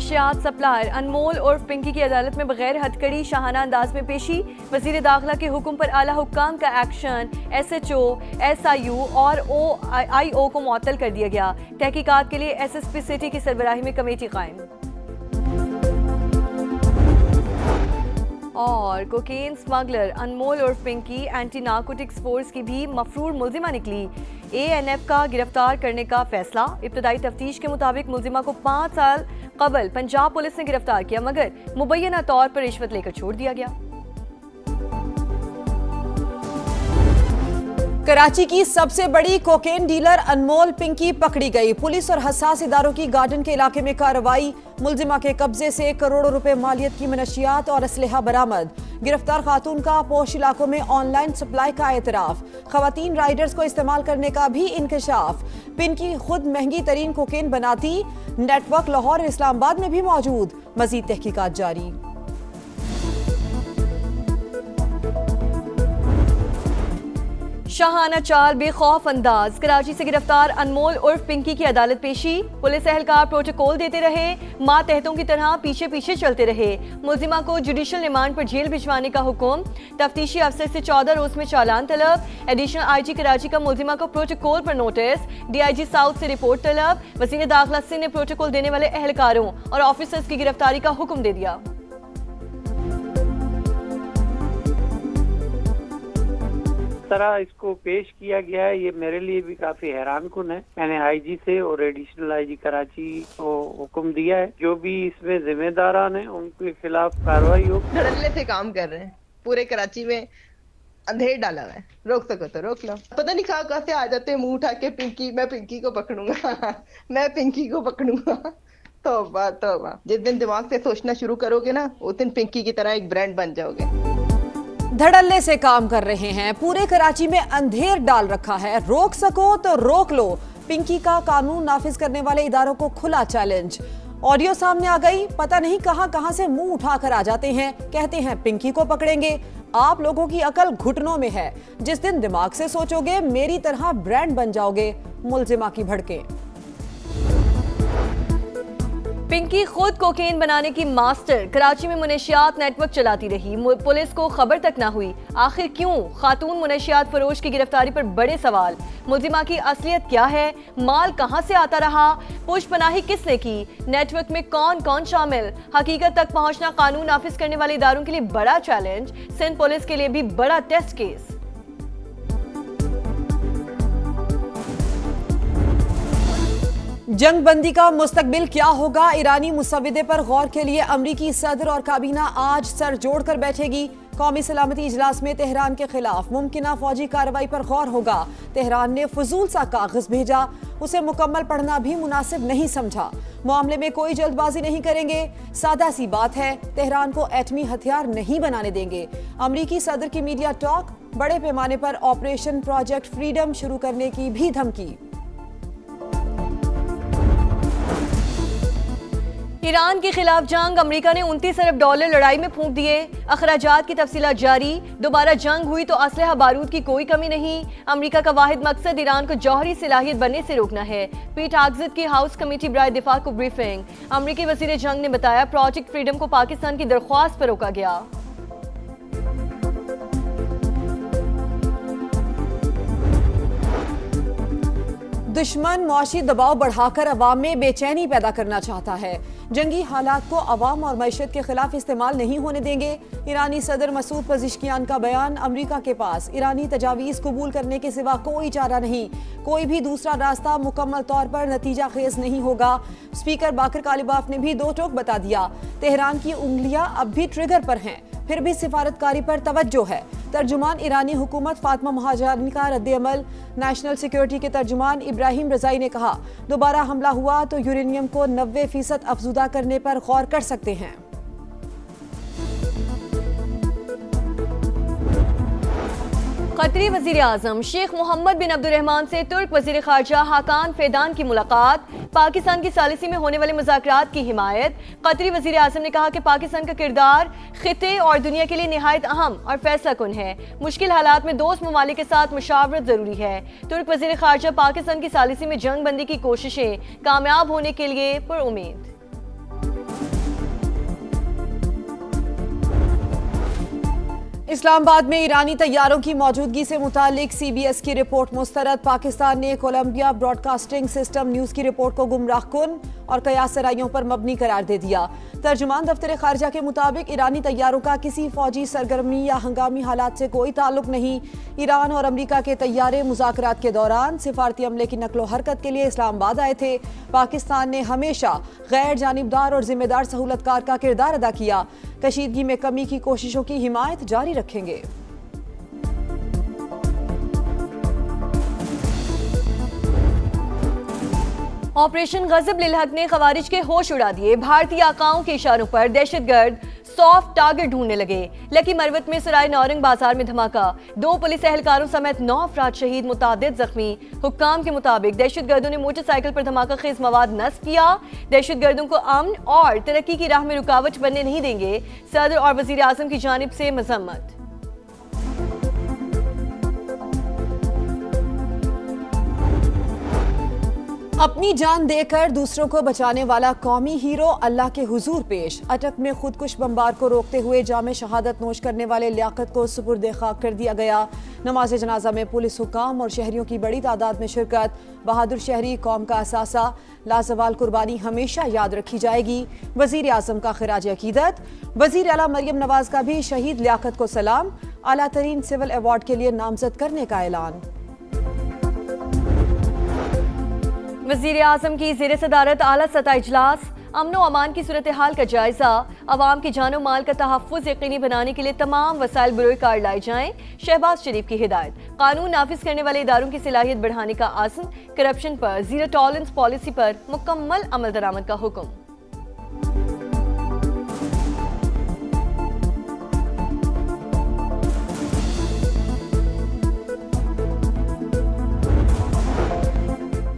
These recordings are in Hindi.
मुनशियात सप्लायर अनमोल उर्फ पिंकी की अदालत में बगैर हथकड़ी शाहाना अंदाज में पेशी। वजीर दाखिला के हुक्म पर आला हुक्काम का एक्शन, SHO, SIU और OIO को मुअत्तल कर दिया गया। तहकीकात के लिए SSP सिटी की सरबराही में कमेटी कायम। और कोकेन स्मगलर अनमोल उर्फ पिंकी एंटी नार्कोटिक्स फोर्स की भी मफरूर मुल्जिमा निकली। ANF का गिरफ्तार करने का फैसला। इब्तदाई तफ्तीश के मुताबिक मुल्जिमा को 5 साल कबल पंजाब पुलिस ने गिरफ्तार किया, मगर मुबैना तौर पर रिश्वत लेकर छोड़ दिया गया। कराची की सबसे बड़ी कोकेन डीलर अनमोल पिंकी पकड़ी गई। पुलिस और हसास इदारों की गार्डन के इलाके में कार्रवाई। मुल्जिमा के कब्जे से करोड़ों रुपए मालियत की मनशियात और असलहा बरामद। गिरफ्तार खातून का पोश इलाकों में ऑनलाइन सप्लाई का एतराफ। खवातीन राइडर्स को इस्तेमाल करने का भी इंकशाफ। पिंकी खुद महंगी तरीन कोकेन बनाती। नेटवर्क लाहौर और इस्लामाबाद में भी मौजूद। मजीद तहकीकात जारी। शाहाना चाल बेखौफ अंदाज। कराची से गिरफ्तार अनमोल उर्फ पिंकी की अदालत पेशी। पुलिस एहलकार प्रोटोकॉल देते रहे, मातहतों की तरह पीछे पीछे चलते रहे। मुल्जिमा को जुडिशल रिमांड पर जेल भिजवाने का हुक्म। तफ्तीशी अफसर से 14 रोज में चालान तलब। एडिशनल IG कराची का मुल्जिमा को प्रोटोकॉल पर नोटिस। DIG साउथ से रिपोर्ट तलब। वजीर दाखिला सिंध ने प्रोटोकॉल देने वाले एहलकारों और ऑफिसर्स की गिरफ्तारी का हुक्म दे दिया। तरह इसको पेश किया गया है, ये मेरे लिए भी काफी हैरान कुन है। मैंने IG से और एडिशनल IG कराची को हुक्म दिया है, जो भी इसमें जिम्मेदारान हैं उनके खिलाफ कार्रवाई हो। धड़ल्ले से काम कर रहे हैं, पूरे कराची में अंधेर डाला हुआ है। रोक सको तो रोक लो। पता नहीं कहाँ से आ जाते हैं मुंह उठा के, पिंकी, मैं पिंकी को पकड़ूंगा मैं पिंकी को पकड़ूंगा। तौबा तौबा, जिस दिन दिमाग से सोचना शुरू करोगे ना, उस दिन पिंकी की तरह एक ब्रांड बन जाओगे। धड़ल्ले से काम कर रहे हैं, पूरे कराची में अंधेर डाल रखा है। रोक सको तो रोक लो। पिंकी का कानून नाफिज करने वाले इदारों को खुला चैलेंज। ऑडियो सामने आ गई। पता नहीं कहां से मुंह उठाकर आ जाते हैं, कहते हैं पिंकी को पकड़ेंगे। आप लोगों की अकल घुटनों में है। जिस दिन दिमाग से सोचोगे मेरी तरह ब्रांड बन जाओगे। मुल्जिमा की भड़के। पिंकी खुद कोकेन बनाने की मास्टर। कराची में मुनशियात नेटवर्क चलाती रही, पुलिस को खबर तक ना हुई। आखिर क्यों? खातून मुनशियात फरोश की गिरफ्तारी पर बड़े सवाल। मुल्जिमा की असलियत क्या है? माल कहां से आता रहा? पुशपनाही किसने की? नेटवर्क में कौन कौन शामिल? हकीकत तक पहुंचना कानून नाफिज करने वाले इदारों के लिए बड़ा चैलेंज। सिंध पुलिस के लिए भी बड़ा टेस्ट केस। जंग बंदी का मुस्तकबिल क्या होगा? ईरानी मुसविदे पर गौर के लिए अमरीकी सदर और काबीना आज सर जोड़कर बैठेगी। कौमी सलामती इजलास में तेहरान के खिलाफ मुमकिना फौजी कार्रवाई पर गौर होगा। तेहरान ने फजूल सा कागज भेजा, उसे मुकम्मल पढ़ना भी मुनासिब नहीं समझा। मामले में कोई जल्दबाजी नहीं करेंगे। सादा सी बात है, तेहरान को एटमी हथियार नहीं बनाने देंगे। अमरीकी सदर की मीडिया टॉक। बड़े पैमाने पर ऑपरेशन प्रोजेक्ट फ्रीडम शुरू करने की भी धमकी। ईरान के खिलाफ जंग। अमेरिका ने 29 अरब डॉलर लड़ाई में फूंक दिए। अखराजात की तफसीलात जारी। दोबारा जंग हुई तो असलहा बारूद की कोई कमी नहीं। अमेरिका का वाहिद मकसद ईरान को जौहरी सलाहियत बनने से रोकना है। पीट हेग्सेथ की हाउस कमेटी बराए दिफा को ब्रीफिंग। अमेरिकी वजीर जंग ने बताया प्रोजेक्ट फ्रीडम को पाकिस्तान की दरख्वास्त पर रोका गया। दुश्मन मुआशी दबाव बढ़ाकर अवाम में बेचैनी पैदा करना चाहता है। जंगी हालात को अवाम और मैशत के खिलाफ इस्तेमाल नहीं होने देंगे। ईरानी सदर मसूद पज़िश्कियान का बयान। अमरीका के पास ईरानी तजावीज़ कबूल करने के सिवा कोई चारा नहीं। कोई भी दूसरा रास्ता मुकम्मल तौर पर नतीजा खेज नहीं होगा। स्पीकर बाकर कालिबाफ ने भी दो टोक बता दिया। तेहरान की उंगलियां अब भी ट्रिगर पर हैं, फिर भी सिफारतकारी पर तवज्जो है। तर्जुमान ईरानी हुकूमत फातिमा महाजानी का रद्द-ए-अमल। नेशनल सिक्योरिटी के तर्जुमान इब्राहिम रजाई ने कहा, दोबारा हमला हुआ तो यूरेनियम को 90% अफजुदा करने पर गौर कर सकते हैं। कतरी वजीर आजम शेख मोहम्मद बिन अब्दुर्रहमान से तुर्क वजीर खारजा हाकान फेदान की मुलाकात। पाकिस्तान की सालिसी में होने वाले मुज़ाकरात की हिमायत। कतरी वजीर आजम ने कहा कि पाकिस्तान का किरदार खिते और दुनिया के लिए निहायत अहम और फैसला कुन है। मुश्किल हालात में दोस्त ममालिक के साथ मुशावरत जरूरी है। तुर्क वजीर खारजा पाकिस्तान की सालिसी में जंग बंदी की कोशिशें कामयाब होने के लिए पुरुमीद। इस्लामाबाद में ईरानी तैयारों की मौजूदगी से मुतालिक CBS की रिपोर्ट मुस्तरद। पाकिस्तान ने कोलंबिया ब्रॉडकास्टिंग सिस्टम न्यूज़ की रिपोर्ट को गुमराहकुन और कयास सराइयों पर मबनी करार दे दिया। तर्जुमान दफ्तर खारजा के मुताबिक ईरानी तैयारों का किसी फौजी सरगर्मी या हंगामी हालात से कोई ताल्लुक नहीं। ईरान और अमरीका के तैयारे मुज़ाकरात के दौरान सिफारती अमले की नकलो हरकत के लिए इस्लामाबाद आए थे। पाकिस्तान ने हमेशा गैर जानिबदार और जिम्मेदार सहूलतकार का किरदार अदा किया। कशीदगी में कमी की कोशिशों की हिमायत जारी रखेंगे। ऑपरेशन गजब लिल हक ने खवारिज के होश उड़ा दिए। भारतीय आकाओं के इशारों पर दहशतगर्द सॉफ्ट टारगेट ढूंढने लगे। लकी मरवत में सराय नौरंग बाजार में धमाका, 2 पुलिस एहलकारों समेत 9 अफराद शहीद, मुतादिद जख्मी। हुक्काम के मुताबिक दहशतगर्दों ने मोटरसाइकिल पर धमाका खेज मवाद नस्ब किया। दहशतगर्दों को अमन और तरक्की की राह में रुकावट बनने नहीं देंगे। सदर और वजीर आजम की जानिब से मजम्मत। अपनी जान देकर दूसरों को बचाने वाला कौमी हीरो अल्लाह के हुजूर पेश। अटक में खुदकुश बमबार को रोकते हुए जामे शहादत नोश करने वाले लियाकत को सुपुर्द खाक कर दिया गया। नमाज जनाजा में पुलिस हुक्काम और शहरियों की बड़ी तादाद में शिरकत। बहादुर शहरी कौम का असासा, लाजवाल कुर्बानी हमेशा याद रखी जाएगी। वजीर आजम का खिराज अकीदत। वजीर आला मरियम नवाज का भी शहीद लियाकत को सलाम। आला तरीन सिविल अवार्ड के लिए नामजद करने का ऐलान। वजीर आजम की ज़ेर सदारत आला सतह इजलास। अमन व अमान की सूरत हाल का जायजा। अवाम की जानो माल का तहफ़्फ़ुज़ यकीनी बनाने के लिए तमाम वसाइल बरोए कार लाए जाएं। शहबाज शरीफ की हिदायत। कानून नाफिज करने वाले इदारों की सलाहियत बढ़ाने का आज़म। करप्शन पर जीरो टॉलरेंस पॉलिसी पर मुकम्मल अमल दरामद का हुक्म।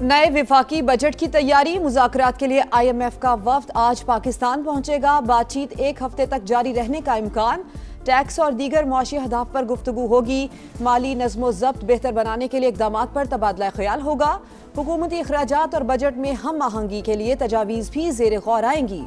नए विफाकी बजट की तैयारी। मुज़ाकरात के लिए IMF का वफ्द आज पाकिस्तान पहुंचेगा। बातचीत 1 हफ्ते तक जारी रहने का इम्कान। टैक्स और दीगर मुआशी अहदाफ पर गुफ्तगू होगी। माली नज़्मो ज़ब्त बेहतर बनाने के लिए इक़दामात पर तबादला ख्याल होगा। हुकूमती अखराजात और बजट में हम आहंगी के लिए तजावीज़ भी ज़ेर गौर आएंगी।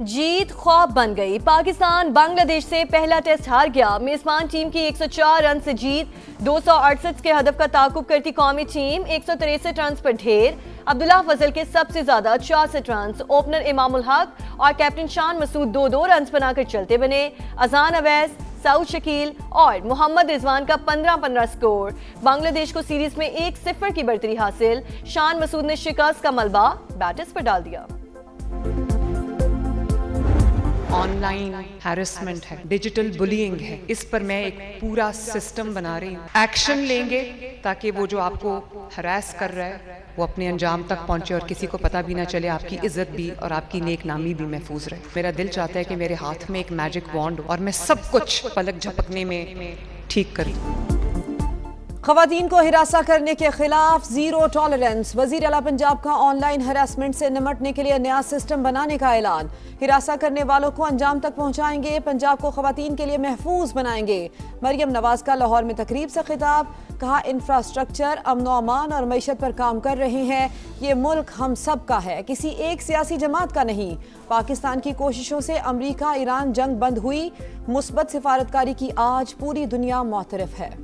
जीत ख्वाब बन गई। पाकिस्तान बांग्लादेश से पहला टेस्ट हार गया। मेजबान टीम की 104 रन से जीत। 268 के हदफ का ताकुब करती कौमी टीम 163 रन पर ढेर। अब्दुल्ला फजल के सबसे ज्यादा 64 रन। ओपनर इमामुल हक और कैप्टन शान मसूद 2-2 रन बनाकर चलते बने। अजान अवैस, सऊद शकील और मोहम्मद रिजवान का 15-15 स्कोर। बांग्लादेश को सीरीज में 1-0 की बढ़तरी हासिल। शान मसूद ने शिकस्त का मलबा बैटर्स पर डाल दिया। ऑनलाइन हैरेसमेंट है, डिजिटल बुलिंग है, इस पर मैं एक पूरा सिस्टम बना रही हूँ। एक्शन लेंगे ताकि वो जो आपको हरास कर रहा है वो अपने अंजाम तक पहुंचे और किसी को पता भी ना चले। आपकी इज्जत भी और आपकी नेक नामी भी महफूज रहे। मेरा दिल चाहता है कि मेरे हाथ में एक मैजिक वॉन्ड हो और मैं सब कुछ पलक झपकने में ठीक कर दूँ। खवातीन को हिरासा करने के खिलाफ जीरो टॉलरेंस। वजीर आला पंजाब का ऑनलाइन हरासमेंट से निमटने के लिए नया सिस्टम बनाने का ऐलान। हिरासा करने वालों को अंजाम तक पहुंचाएंगे। पंजाब को खवातीन के लिए महफूज बनाएंगे। मरियम नवाज का लाहौर में तकरीब से खिताब। कहा, इंफ्रास्ट्रक्चर, अमन व अमान और मईशत पर काम कर रहे हैं। ये मुल्क हम सब का है, किसी एक सियासी जमात का नहीं। पाकिस्तान की कोशिशों से अमरीका ईरान जंग बंद हुई। मुस्बत सिफारतकारी की आज पूरी दुनिया मुतरफ है।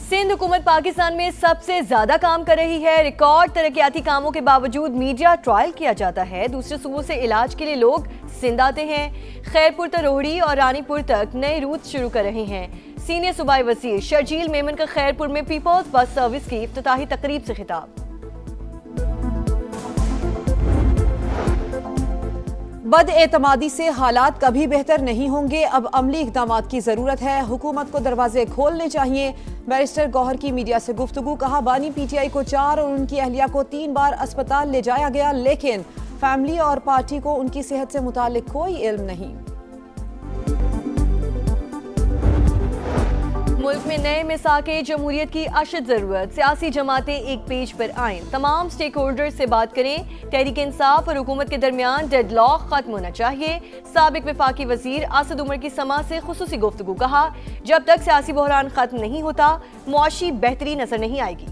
सिंध हुकूमत पाकिस्तान में सबसे ज्यादा काम कर रही है। रिकॉर्ड तरक्याती कामों के बावजूद मीडिया ट्रायल किया जाता है। दूसरे सूबों से इलाज के लिए लोग सिंध आते हैं। खैरपुर तो रोहड़ी और रानीपुर तक नए रूट शुरू कर रहे हैं। सीनियर सूबाई वजीर शर्जील मेमन का खैरपुर में पीपल्स बस सर्विस की इफ्तिताही तकरीब से खिताब। बदएतमादी से हालात कभी बेहतर नहीं होंगे। अब अमली इक़दामात की जरूरत है। हुकूमत को दरवाजे खोलने चाहिए। बैरिस्टर गौहर की मीडिया से गुफ्तगू। कहा, बानी PTI को 4 और उनकी अहलिया को 3 बार अस्पताल ले जाया गया, लेकिन फैमिली और पार्टी को उनकी सेहत से मुतालिक कोई इल्म नहीं। मुल्क में नए मिसाके जमहूरियत की अशद जरूरत। सियासी जमातें एक पेज पर आएं। तमाम स्टेक होल्डर्स से बात करें। तहरीक इंसाफ और हुकूमत के दरमियान डेडलॉक खत्म होना चाहिए। साबिक वफाकी वजीर असद उमर की समा से खुसूसी गुफ्तगू। कहा, जब तक सियासी बहरान खत्म नहीं होता मुआशी बेहतरी नजर नहीं आएगी।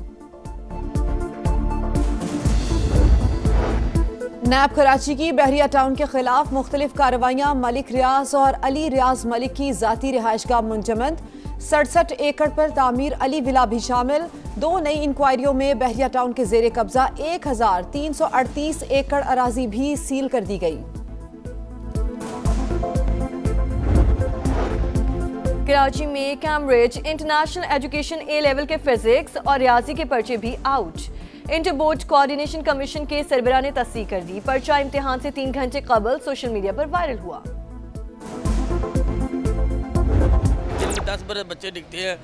नैब कराची की बहरिया टाउन के खिलाफ मुख्तलिफ कार्रवाइयाँ। मलिक रियाज और अली रियाज मलिक की जाती रिहाइशगाह मुंजमद। 67 एकड़ पर तामीर अली विला भी शामिल। 2 नई इंक्वायरियों में बहरिया टाउन के जेर कब्जा 1338 एकड़ अराजी भी सील कर दी गई। कराची में कैम्ब्रिज इंटरनेशनल एजुकेशन ए लेवल के फिजिक्स और रियाजी के पर्चे भी out. Inter board coordination commission के सरबराह ने तस्दीक कर दी। पर्चा इम्तिहान से 3 घंटे कबल सोशल मीडिया पर वायरल हुआ। 10 बरस बच्चे दिखते हैं,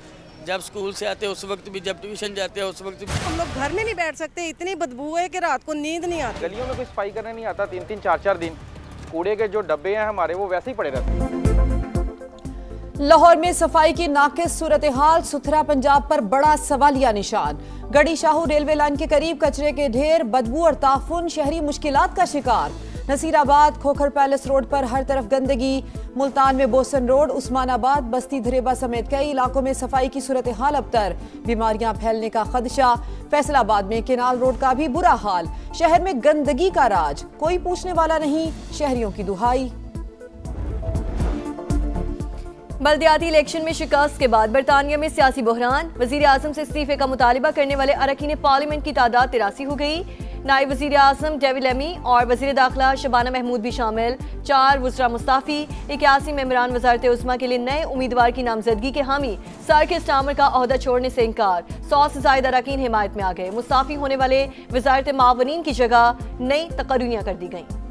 जब स्कूल से आते हैं उस वक्त भी, जब ट्यूशन जाते हैं उस वक्त भी। हम लोग घर में नहीं बैठ सकते, इतनी बदबू है कि रात को नींद नहीं आती। गलियों में कोई सफाई करने नहीं आता। 3-3 4-4 दिन कूड़े के जो डब्बे हैं हमारे वो वैसे ही पड़े रहते हैं। लाहौर में सफाई की नाकिस सूरत हाल। सुथरा पंजाब पर बड़ा सवालिया निशान। गड़ी शाहू रेलवे लाइन के करीब कचरे के ढेर, बदबू और ताफुन, शहरी मुश्किलात का शिकार। नसीराबाद खोखर पैलेस रोड पर हर तरफ गंदगी। मुल्तान में बोसन रोड, उस्मानाबाद, बस्ती धरेबा समेत कई इलाकों में सफाई की सूरत हाल अबतर। बीमारियां फैलने का खदशा। फैसलाबाद में केनाल रोड का भी बुरा हाल। शहर में गंदगी का राज, कोई पूछने वाला नहीं, शहरियों की दुहाई। बल्दियाती इलेक्शन में शिकस्त के बाद बरतानिया में सियासी बहरान। वजीर आजम से इस्तीफे का मुतालिबा करने वाले अरकान पार्लियामेंट की तादाद 83 हो गई। नायब वजीर आजम डेविड लेमी और वजीर दाखिला शबाना महमूद भी शामिल। 4 वज़रा मुस्ताफ़ी। 81 मेंबरान वज़ारत उज़्मा के लिए नए उम्मीदवार की नामजदगी के हामी। सर के स्टामर का ओहदा छोड़ने से इनकार। 100 से ज़ायद अरकान हिमायत में आ गए। मुस्ताफ़ी होने वाले वज़ारत मावनीन की जगह नई तकर्रियाँ कर दी गईं।